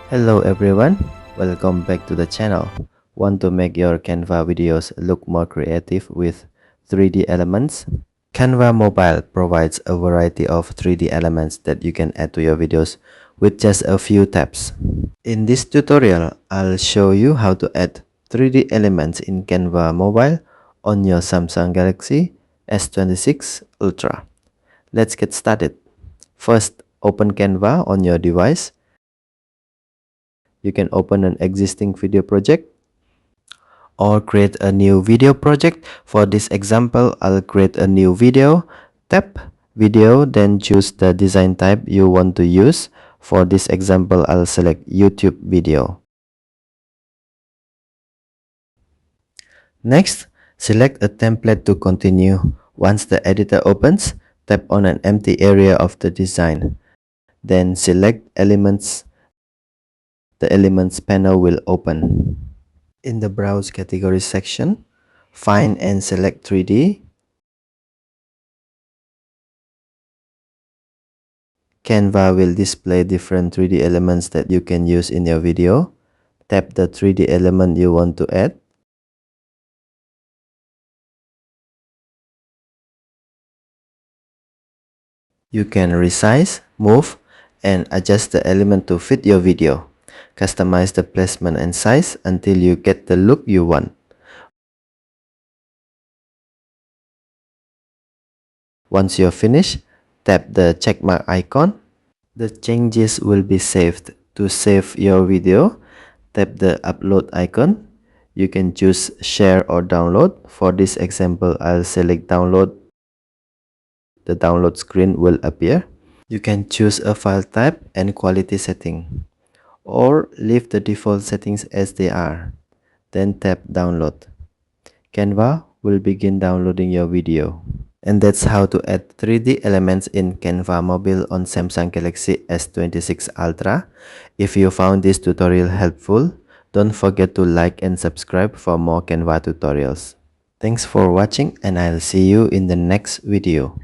Hello everyone, welcome back to the channel. Want to make your Canva videos look more creative with 3D elements? Canva Mobile provides a variety of 3D elements that you can add to your videos with just a few taps. In this tutorial, I'll show you how to add 3D elements in Canva Mobile on your Samsung Galaxy S26 Ultra. Let's get started. First, open Canva on your device. You can open an existing video project or create a new video project. For this example, I'll create a new video. Tap video, then choose the design type you want to use. For this example, I'll select YouTube video. Next, select a template to continue. Once the editor opens, tap on an empty area of the design. Then select elements. The elements panel will open. In the Browse Categories section, find and select 3D. Canva will display different 3D elements that you can use in your video. Tap the 3D element you want to add. You can resize, move, and adjust the element to fit your video. Customize the placement and size until you get the look you want. Once you're finished, tap the checkmark icon. The changes will be saved. To save your video, tap the upload icon. You can choose share or download. For this example, I'll select download. The download screen will appear. You can choose a file type and quality setting, or leave the default settings as they are. Then tap download. Canva will begin downloading your video. And that's how to add 3D elements in Canva Mobile on Samsung Galaxy S26 Ultra. If you found this tutorial helpful, don't forget to like and subscribe for more Canva tutorials. Thanks for watching, and I'll see you in the next video.